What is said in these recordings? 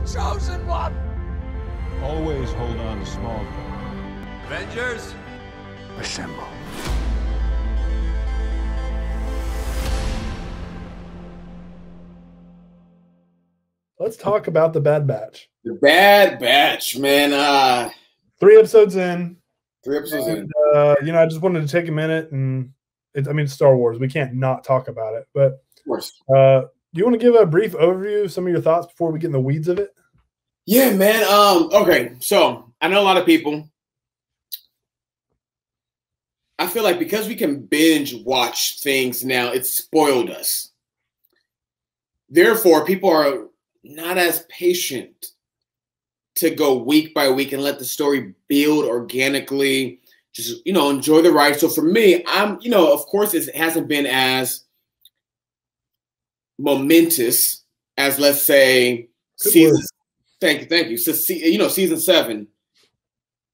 chosen one! Always hold on to Smallville. Avengers, assemble. Let's talk about the Bad Batch. The Bad Batch, man. 3 episodes in. 3 episodes in. I just wanted to take a minute and it's Star Wars. We can't not talk about it. But of course. Do you want to give a brief overview of some of your thoughts before we get in the weeds of it? Yeah, man. Okay, so I know a lot of people. I feel like because we can binge watch things now, it's spoiled us. Therefore, people are not as patient to go week by week and let the story build organically. Just, enjoy the ride. So for me, of course, it hasn't been as momentous as, let's say, season. Thank you. So, season 7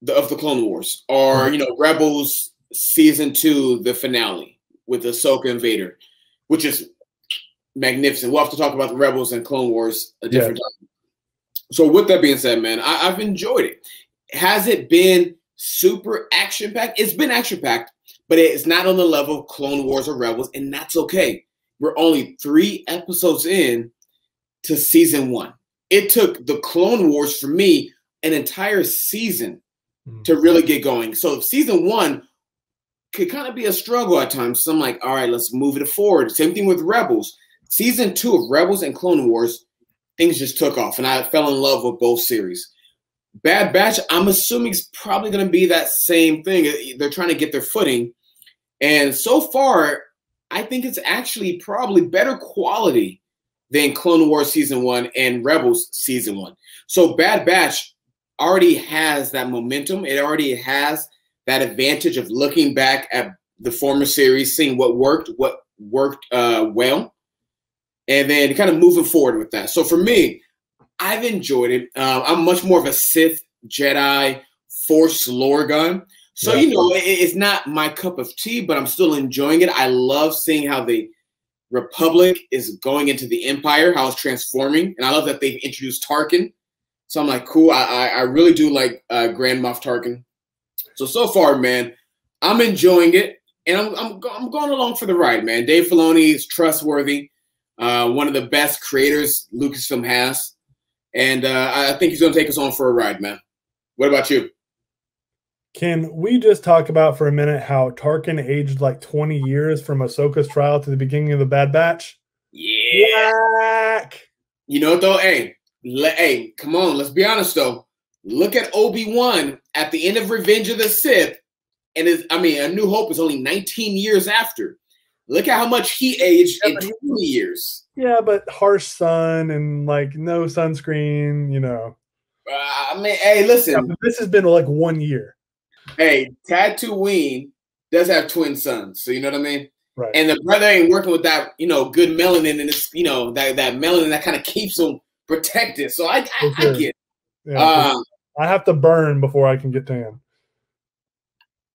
of the Clone Wars, or Rebels season 2, the finale with Ahsoka and Vader, which is magnificent. We'll have to talk about the Rebels and Clone Wars a different time. So with that being said, man, I've enjoyed it. Has it been super action-packed? It's been action-packed, but it's not on the level of Clone Wars or Rebels, and that's okay. We're only 3 episodes in to season 1. It took the Clone Wars, for me, an entire season to really get going. So season 1 could kind of be a struggle at times. So I'm like, all right, let's move it forward. Same thing with Rebels. Season 2 of Rebels and Clone Wars, things just took off, and I fell in love with both series. Bad Batch, I'm assuming it's probably going to be that same thing. They're trying to get their footing. And so far, I think it's actually probably better quality than Clone Wars Season 1 and Rebels Season 1. So Bad Batch already has that momentum. It already has that advantage of looking back at the former series, seeing what worked well, and then kind of moving forward with that. So for me, I've enjoyed it. I'm much more of a Sith, Jedi, Force lore gun. So, it's not my cup of tea, but I'm still enjoying it. I love seeing how the Republic is going into the Empire, how it's transforming. And I love that they've introduced Tarkin. So I'm like, cool. I really do like Grand Moff Tarkin. So far, man, I'm enjoying it. And I'm going along for the ride, man. Dave Filoni is trustworthy. One of the best creators Lucasfilm has. And I think he's going to take us on for a ride, man. What about you? Can we just talk about for a minute how Tarkin aged like 20 years from Ahsoka's trial to the beginning of the Bad Batch? Yeah. Whack. You know what, though? Hey, come on. Let's be honest, though. Look at Obi-Wan at the end of Revenge of the Sith. And A New Hope is only 19 years after. Look at how much he aged in 20 years. Yeah, but harsh sun and like no sunscreen, Hey, listen. Yeah, this has been like 1 year. Hey, Tatooine does have twin sons, so you know what I mean? Right. And the brother ain't working with that, good melanin, and it's, that melanin that kind of keeps them protected. So I get it. Yeah, I have to burn before I can get tan.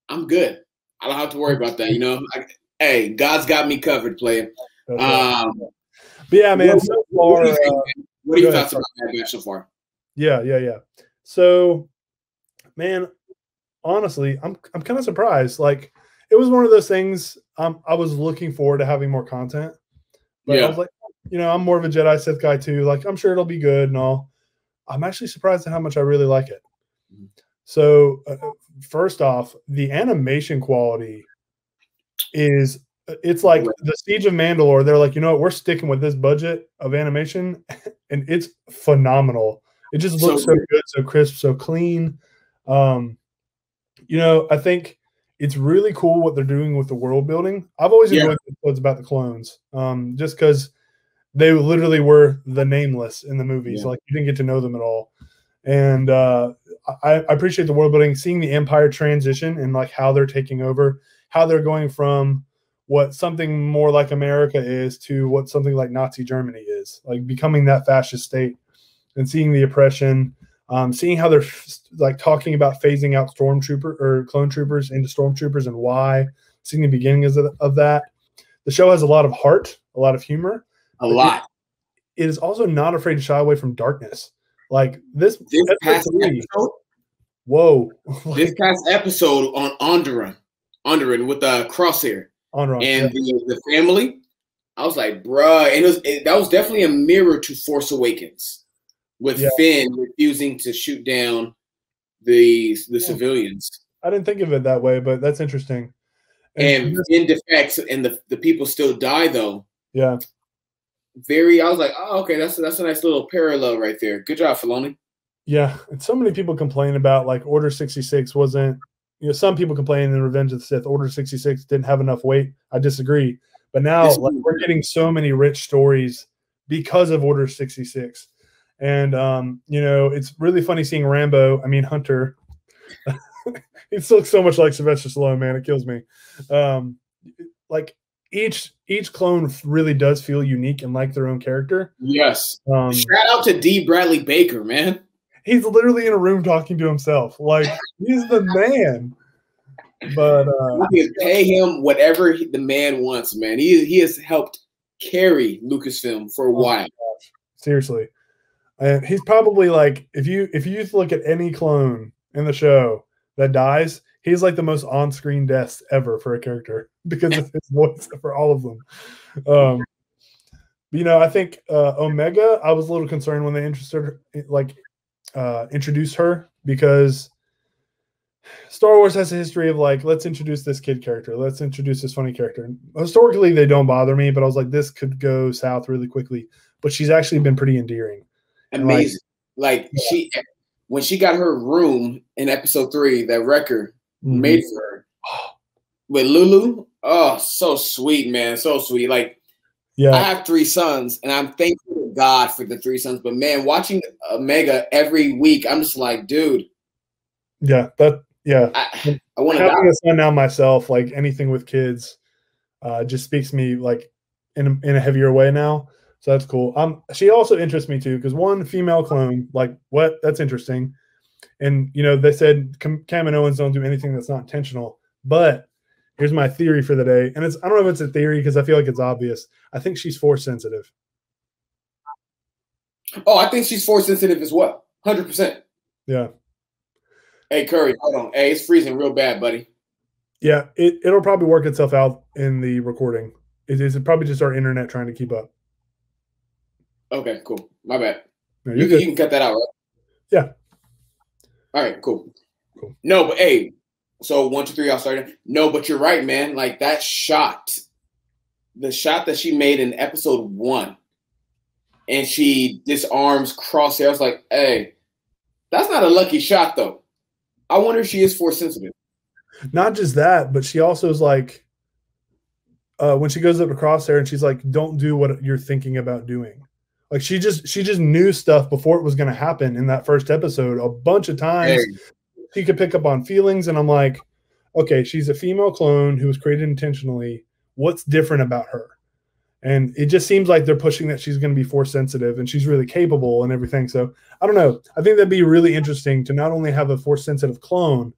I'm good. I don't have to worry about that, Hey, God's got me covered, player. But yeah, man. So far, what are your thoughts about Bad Batch so far? Yeah. So, man, honestly, I'm kind of surprised. Like, it was one of those things. I was looking forward to having more content, but I was like, I'm more of a Jedi Sith guy too. Like, I'm sure it'll be good and all. I'm actually surprised at how much I really like it. So, first off, the animation quality it's like the Siege of Mandalore. They're like, we're sticking with this budget of animation, and it's phenomenal. It just looks so good, so crisp, so clean. I think it's really cool what they're doing with the world building. I've always enjoyed the episodes about the clones, just because they literally were the nameless in the movies. Yeah. Like, you didn't get to know them at all. And I appreciate the world building, seeing the Empire transition and like how they're taking over, how they're going from what something more like America is to what something like Nazi Germany is, like becoming that fascist state, and seeing the oppression, seeing how they're like talking about phasing out stormtrooper or clone troopers into stormtroopers and why, seeing the beginnings of that. The show has a lot of heart, a lot of humor. A lot. It is also not afraid to shy away from darkness. Like this past three, episode, whoa. this past episode on Onderon with the Crosshair and the family, I was like, bruh, and that was definitely a mirror to Force Awakens, with Finn refusing to shoot down the civilians. I didn't think of it that way, but that's interesting. And Finn defects, and the people still die though. Yeah. I was like, oh, okay, that's a nice little parallel right there. Good job, Filoni. Yeah, and so many people complain about like Order 66 wasn't. Some people complain in Revenge of the Sith, Order 66 didn't have enough weight. I disagree. But now we're getting so many rich stories because of Order 66. And, it's really funny seeing Hunter. He looks so much like Sylvester Stallone, man. It kills me. Like each clone really does feel unique and like their own character. Yes. Shout out to D. Bradley Baker, man. He's literally in a room talking to himself. Like, he's the man. But we can pay him whatever the man wants, man. He has helped carry Lucasfilm for a while. Seriously. And he's probably like, if you look at any clone in the show that dies, he's like the most on-screen deaths ever for a character because of his voice for all of them. I think Omega, I was a little concerned when they introduced her, because Star Wars has a history of like, let's introduce this kid character, let's introduce this funny character. And historically, they don't bother me, but I was like, this could go south really quickly. But she's actually been pretty endearing. Amazing. When she got her room in episode 3, that Wrecker made for her with Lulu. Oh, so sweet, man. So sweet. Like, I have 3 sons, and I'm thankful to God for the 3 sons. But man, watching Omega every week, I'm just like, dude. Yeah, I want to having a son now myself. Like anything with kids, just speaks to me like in a heavier way now. So that's cool. She also interests me too, because one female clone, like what? That's interesting. And they said Kaminoans don't do anything that's not intentional. But here's my theory for the day, and I don't know if it's a theory because I feel like it's obvious. I think she's Force sensitive. Oh, I think she's Force sensitive as well. 100%. Yeah. Hey Curry, hold on. Hey, it's freezing real bad, buddy. Yeah, it'll probably work itself out in the recording. It's probably just our internet trying to keep up. Okay, cool. My bad. No, you can cut that out, right? Yeah. All right, cool. No, but hey, so 1, 2, 3, I'll start it. No, but you're right, man. Like that shot, the shot that she made in episode 1, and she disarms Crosshair. I was like, hey, that's not a lucky shot, though. I wonder if she is Force sensitive. Not just that, but she also is like, when she goes up to Crosshair and she's like, don't do what you're thinking about doing. Like she just knew stuff before it was going to happen in that first episode a bunch of times. Hey. She could pick up on feelings, and I'm like, okay, she's a female clone who was created intentionally. What's different about her? And it just seems like they're pushing that she's going to be Force sensitive, and she's really capable and everything. So I don't know. I think that'd be really interesting to not only have a Force sensitive clone,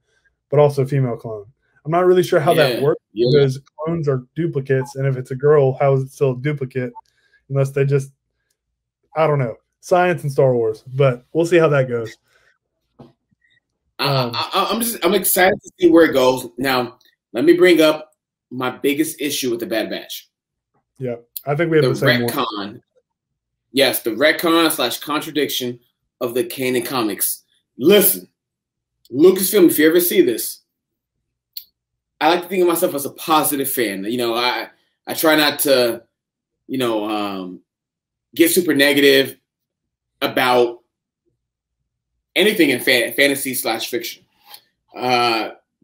but also a female clone. I'm not really sure how that works because clones are duplicates, and if it's a girl, how is it still a duplicate? Unless they just, I don't know, science and Star Wars, but we'll see how that goes. I'm excited to see where it goes. Now, let me bring up my biggest issue with the Bad Batch. Yeah, I think we have the same retcon. One. Yes, the retcon / contradiction of the canon comics. Listen, Lucasfilm, if you ever see this, I like to think of myself as a positive fan. I try not to, get super negative about anything in fantasy / fiction.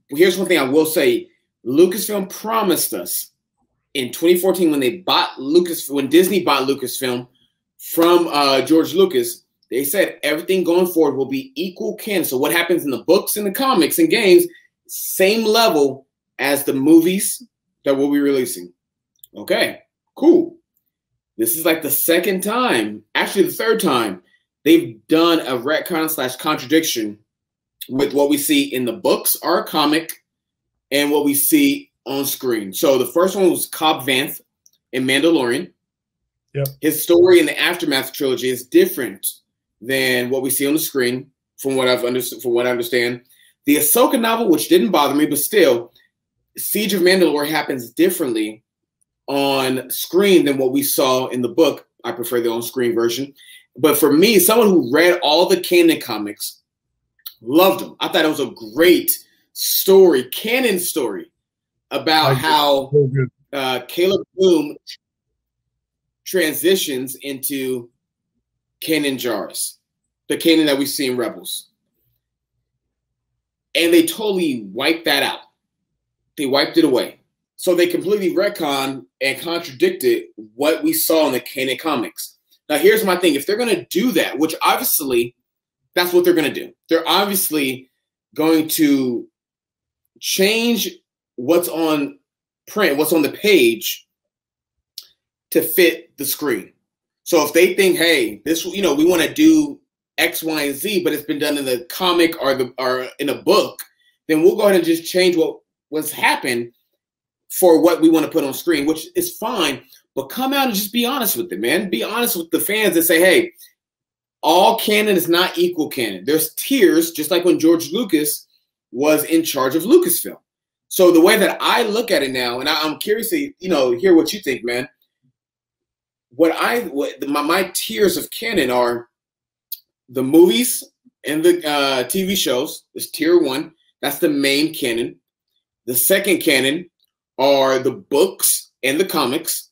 Here's one thing I will say. Lucasfilm promised us in 2014 when Disney bought Lucasfilm from George Lucas, they said everything going forward will be equal canon. So what happens in the books and the comics and games, same level as the movies that we'll be releasing. Okay, cool. This is like the second time, actually the third time, they've done a retcon / contradiction with what we see in the books, our comic, and what we see on screen. So the first one was Cobb Vanth in Mandalorian. Yep. His story in the Aftermath trilogy is different than what we see on the screen, from what I've understood, from what I understand. The Ahsoka novel, which didn't bother me, but still, Siege of Mandalore happens differently on screen than what we saw in the book. I prefer the on-screen version. But for me, someone who read all the canon comics, loved them. I thought it was a great story, canon story, about how Caleb Bloom transitions into Kanan Jarrus, the Kanan that we see in Rebels. And they totally wiped that out. They wiped it away. So they completely retconned and contradicted what we saw in the Kanan comics. Now, here's my thing. If they're going to do that, which obviously that's what they're going to do. They're obviously going to change what's on print, what's on the page to fit the screen. So if they think, hey, this, we want to do X, Y, and Z, but it's been done in the comic or in a book, then we'll go ahead and just change what's happened for what we want to put on screen, which is fine. But come out and just be honest with it, man. Be honest with the fans and say, hey, all canon is not equal canon. There's tiers, just like when George Lucas was in charge of Lucasfilm. So the way that I look at it now, and I'm curious to hear what you think, man. My tiers of canon are the movies and the TV shows. There's tier 1. That's the main canon. The second canon are the books and the comics.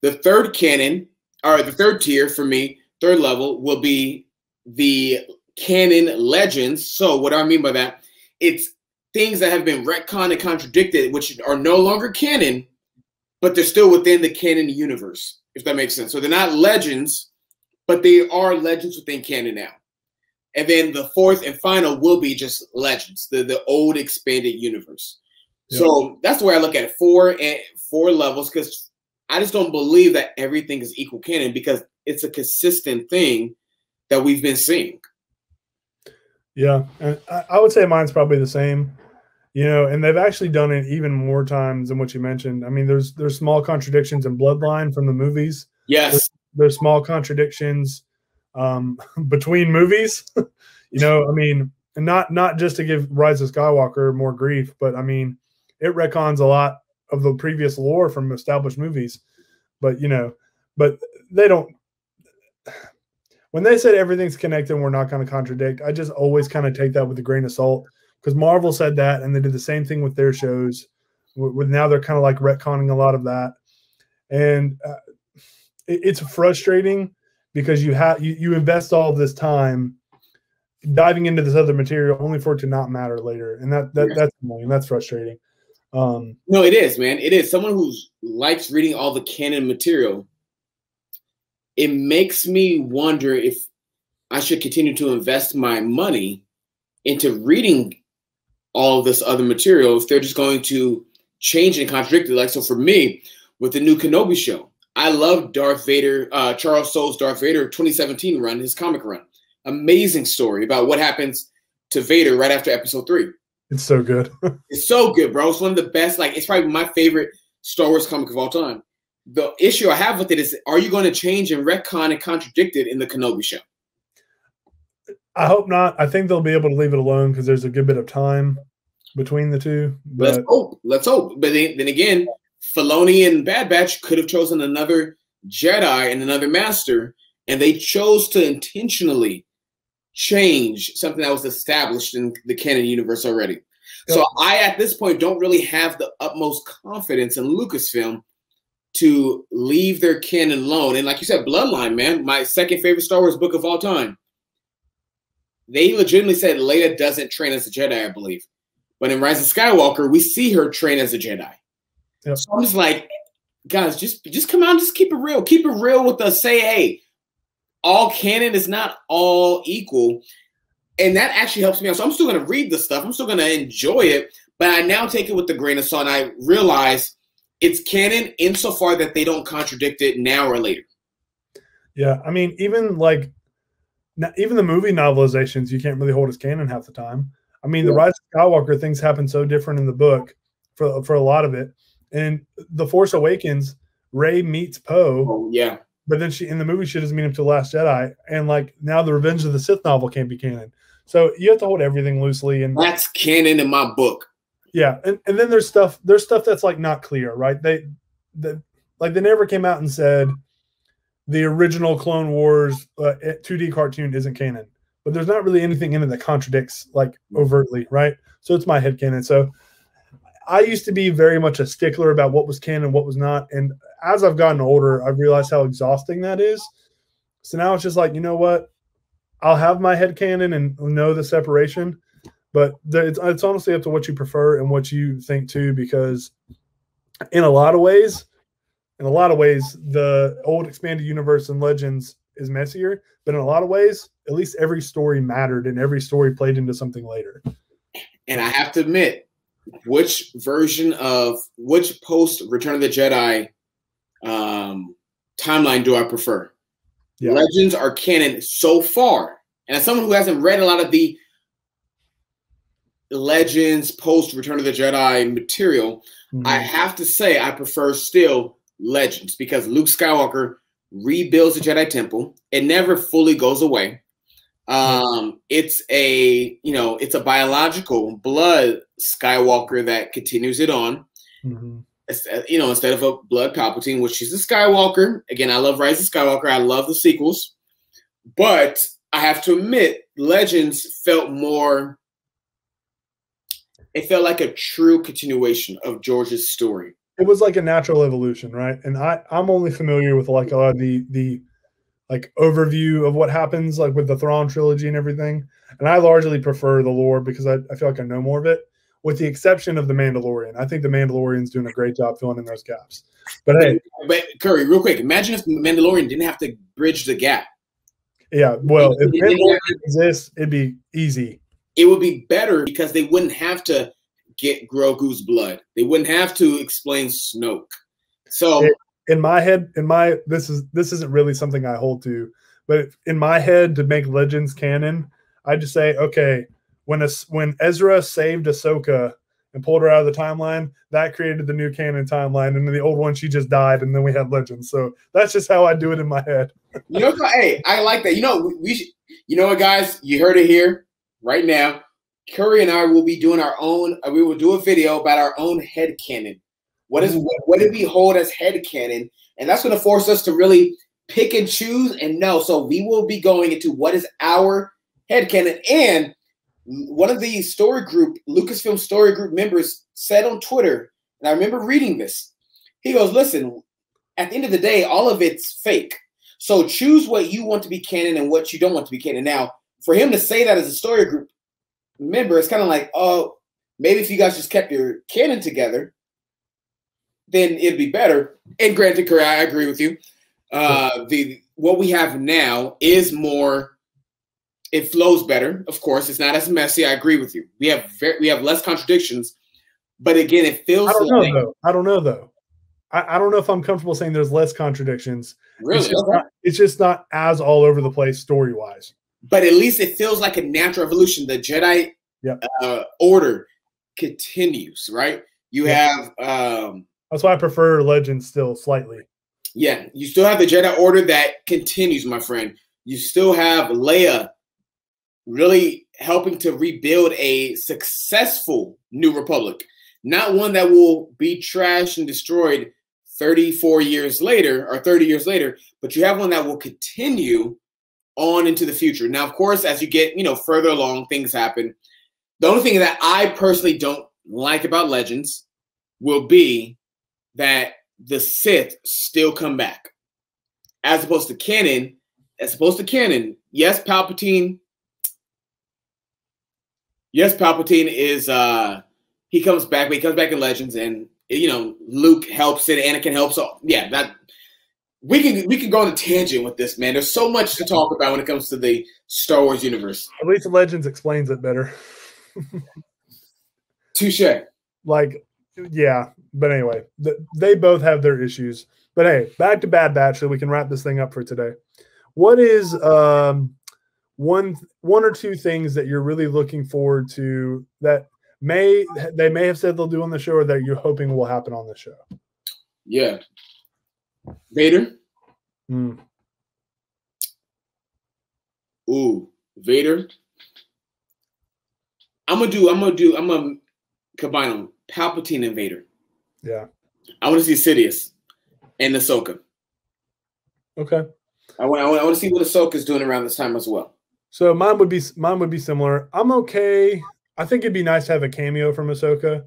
The third canon, or the third tier for me, third level, will be the canon legends. So what do I mean by that? It's things that have been retconned and contradicted, which are no longer canon, but they're still within the canon universe, if that makes sense. So they're not legends, but they are legends within canon now. And then the fourth and final will be just legends, the old expanded universe. Yep. So that's the way I look at it, 4 levels, because I just don't believe that everything is equal canon, because it's a consistent thing that we've been seeing. Yeah, and I would say mine's probably the same, and they've actually done it even more times than what you mentioned. I mean, there's small contradictions in Bloodline from the movies. Yes. There's small contradictions between movies, I mean, and not just to give Rise of Skywalker more grief, but I mean, it retcons a lot of the previous lore from established movies, but they don't. When they said everything's connected and we're not going to contradict, I just always kind of take that with a grain of salt, because Marvel said that and they did the same thing with their shows. Now they're kind of like retconning a lot of that, and it's frustrating because you invest all of this time diving into this other material only for it to not matter later, and that's annoying. That's frustrating. No, it is, man. It is. Someone who likes reading all the canon material, it makes me wonder if I should continue to invest my money into reading all of this other material if they're just going to change and contradict it. Like, so for me, with the new Kenobi show, I love Darth Vader, Charles Soule's Darth Vader 2017 run, his comic run. Amazing story about what happens to Vader right after episode 3. It's so good. It's so good, bro. It's one of the best. Like, it's probably my favorite Star Wars comic of all time. The issue I have with it is, are you going to change and retcon and contradict it in the Kenobi show? I hope not. I think they'll be able to leave it alone because there's a good bit of time between the two. But Let's hope. But then again, Filoni and Bad Batch could have chosen another Jedi and another Master, and they chose to intentionally change something that was established in the canon universe already. Yep. So I, at this point, don't really have the utmost confidence in Lucasfilm to leave their canon alone. And like you said, Bloodline, man, my second favorite Star Wars book of all time. They legitimately said Leia doesn't train as a Jedi, I believe. But in Rise of Skywalker, we see her train as a Jedi. Yep. So I'm just like, guys, just come out and just keep it real. Keep it real with us. Say, hey, all canon is not all equal. And that actually helps me out. So I'm still going to read the stuff. I'm still going to enjoy it. But I now take it with a grain of salt. And I realize it's canon insofar that they don't contradict it now or later. Yeah. I mean, even the movie novelizations, you can't really hold as canon half the time. I mean, the Rise of Skywalker, things happen so different in the book for a lot of it. And The Force Awakens, Rey meets Poe. Oh, yeah. but then she in the movie she doesn't meet him till Last Jedi, and like now the Revenge of the Sith novel can't be canon. So you have to hold everything loosely, and that's canon in my book. Yeah, and then there's stuff that's like not clear, right? They never came out and said the original Clone Wars 2D cartoon isn't canon, but there's not really anything in it that contradicts like overtly, right? So it's my headcanon. So I used to be very much a stickler about what was canon, what was not, and as I've gotten older, I've realized how exhausting that is. So now it's just like, you know what? I'll have my headcanon and know the separation, but it's honestly up to what you prefer and what you think too, because in a lot of ways, the old expanded universe and Legends is messier, but in a lot of ways, at least every story mattered and every story played into something later. And I have to admit, which post Return of the Jedi timeline do I prefer? Yeah. Legends are canon so far. And as someone who hasn't read a lot of the Legends post Return of the Jedi material, I have to say I prefer still Legends, because Luke Skywalker rebuilds the Jedi Temple. It never fully goes away. It's a biological blood Skywalker that continues it on. Instead of a blood Palpatine, which is a Skywalker. Again, I love Rise of Skywalker. I love the sequels, but I have to admit, Legends felt more. It felt like a true continuation of George's story. It was like a natural evolution, right? And I'm only familiar with like a lot of the like overview of what happens like with the Thrawn trilogy and everything. And I largely prefer the lore because I feel like I know more of it, with the exception of The Mandalorian. I think The Mandalorian's doing a great job filling in those gaps. But hey, Curry, real quick, imagine if The Mandalorian didn't have to bridge the gap. Yeah, well, if Mandalorian exists, it'd be easy. It would be better because they wouldn't have to get Grogu's blood. They wouldn't have to explain Snoke. So in my head, this isn't really something I hold to, but in my head, to make Legends canon, I just say, okay, when Ezra saved Ahsoka and pulled her out of the timeline, that created the new canon timeline, and then the old one, she just died, and then we had Legends. So that's just how I do it in my head. Hey, I like that. We should. You know what, guys? You heard it here right now. Curry and I will be doing our own. We will do a video about our own headcanon. What do we hold as headcanon? And that's going to force us to really pick and choose and know. So we will be going into what is our headcanon. And one of the Lucasfilm story group members said on Twitter, and I remember reading this. He goes, listen, at the end of the day, all of it's fake. So choose what you want to be canon and what you don't want to be canon. Now, for him to say that as a story group member, it's kind of like, oh, maybe if you guys just kept your canon together, then it'd be better. And granted, Curry, I agree with you. What we have now is more. It flows better. Of course, it's not as messy. I agree with you. We have less contradictions, but again, it feels. I don't know though. I don't know if I'm comfortable saying there's less contradictions. Really, it's just not as all over the place story wise. But at least it feels like a natural evolution. The Jedi Order continues, right? You have. That's why I prefer Legends still slightly. Yeah, you still have the Jedi Order that continues, my friend. You still have Leia really helping to rebuild a successful New Republic, not one that will be trashed and destroyed 34 years later or 30 years later, but you have one that will continue on into the future. Now, of course, as you get further along, things happen. The only thing that I personally don't like about Legends will be that the Sith still come back, as opposed to canon. Yes, Palpatine. Yes, Palpatine is he comes back, but he comes back in Legends, and Luke helps it, Anakin helps. So yeah, that we can go on a tangent with this, man. There's so much to talk about when it comes to the Star Wars universe. At least Legends explains it better. Touche. Like, yeah, but anyway, they both have their issues. But hey, back to Bad Batch, so we can wrap this thing up for today. What is one or two things that you're really looking forward to that they may have said they'll do on the show, or that you're hoping will happen on the show? Yeah. Vader. Ooh, Vader. I'm gonna combine them. Palpatine and Vader. Yeah. I want to see Sidious and Ahsoka. Okay. I want to see what Ahsoka's doing around this time as well. So mine would be similar. I'm okay. I think it'd be nice to have a cameo from Ahsoka,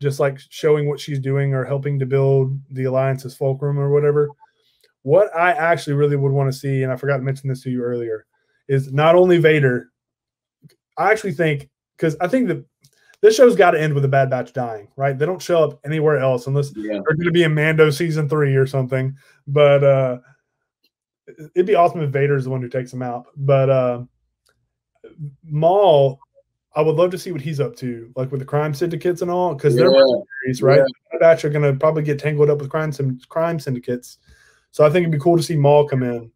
just like showing what she's doing or helping to build the Alliance's fulcrum or whatever. What I actually really would want to see, and I forgot to mention this to you earlier, is not only Vader. I actually think, because I think that this show's got to end with the Bad Batch dying, right? They don't show up anywhere else unless they're going to be in Mando season 3 or something. But it'd be awesome if Vader's the one who takes them out. But Maul, I would love to see what he's up to, like with the crime syndicates and all, because they're mercenaries, right? The Bad Batch are going to probably get tangled up with crime syndicates. So I think it'd be cool to see Maul come in.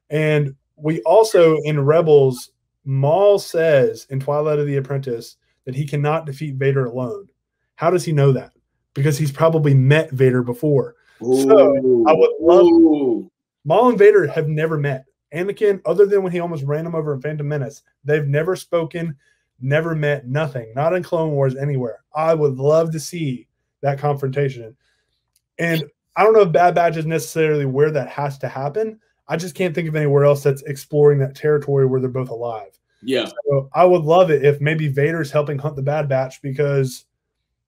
And we also, in Rebels, Maul says in Twilight of the Apprentice that he cannot defeat Vader alone. How does he know that? Because he's probably met Vader before. Ooh. So I would love Maul and Vader have never met. Anakin, other than when he almost ran him over in Phantom Menace, they've never spoken, never met, nothing. Not in Clone Wars, anywhere. I would love to see that confrontation. And I don't know if Bad Batch is necessarily where that has to happen. I just can't think of anywhere else that's exploring that territory where they're both alive. Yeah. So I would love it if maybe Vader's helping hunt the Bad Batch because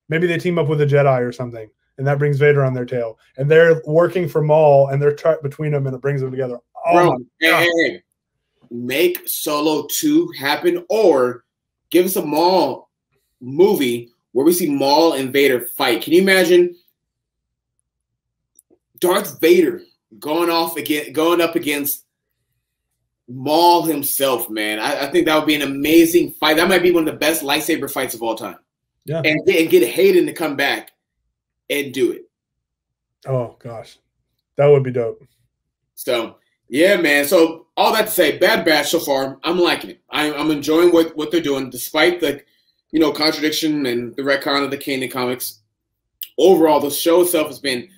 maybe they team up with a Jedi or something, and that brings Vader on their tail. And they're working for Maul, and they're trapped between them, and it brings them together. Oh, hey, make Solo 2 happen, or give us a Maul movie where we see Maul and Vader fight. Can you imagine Darth Vader going up against Maul himself, man? I think that would be an amazing fight. That might be one of the best lightsaber fights of all time. Yeah. And get Hayden to come back and do it. Oh, gosh. That would be dope. So, yeah, man. So, all that to say, Bad Batch so far, I'm liking it. I'm enjoying what they're doing, despite the, contradiction and the retcon of the Kanan comics. Overall, the show itself has been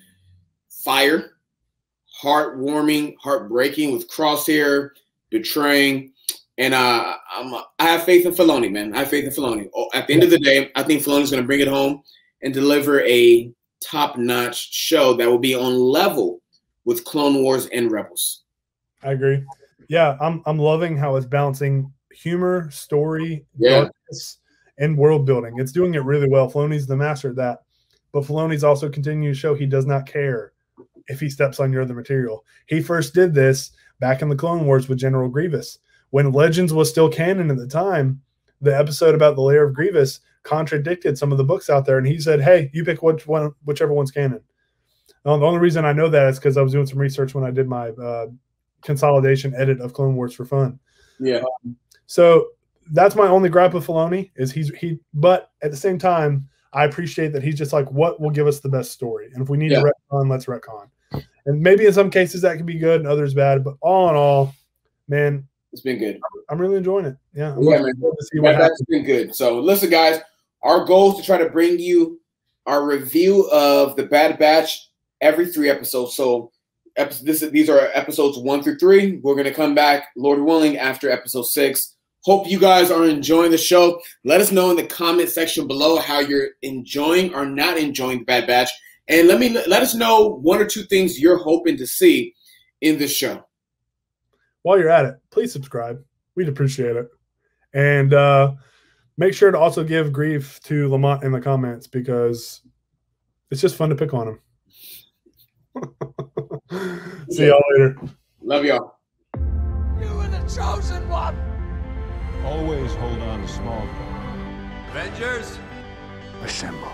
fire, heartwarming, heartbreaking, with Crosshair betraying, and I have faith in Filoni, man. I have faith in Filoni. At the end of the day, I think Filoni's going to bring it home and deliver a top-notch show that will be on level with Clone Wars and Rebels. I agree. Yeah, I'm loving how it's balancing humor, story, darkness, and world building. It's doing it really well. Filoni's the master at that. But Filoni's also continuing to show he does not care if he steps on your other material. He first did this back in the Clone Wars with General Grievous. When Legends was still canon at the time, the episode about the Lair of Grievous contradicted some of the books out there, and he said, hey, you pick whichever one's canon. The only reason I know that is because I was doing some research when I did my consolidation edit of Clone Wars for fun. Yeah. So that's my only gripe with Filoni is but at the same time, I appreciate that he's just like, what will give us the best story? And if we need to retcon, let's retcon. And maybe in some cases that can be good and others bad, but all in all, man, it's been good. I'm really enjoying it. Yeah. I'm looking forward to see what happens. Been good. So listen, guys, our goal is to try to bring you our review of the Bad Batch every 3 episodes. So these are episodes 1 through 3. We're going to come back, Lord willing, after episode 6. Hope you guys are enjoying the show. Let us know in the comment section below how you're enjoying or not enjoying the Bad Batch. And let us know 1 or 2 things you're hoping to see in this show. While you're at it, please subscribe. We'd appreciate it. And make sure to also give grief to Lamont in the comments because it's just fun to pick on him. See y'all later. Love y'all. You were the chosen one. Always hold on to small. Avengers, assemble.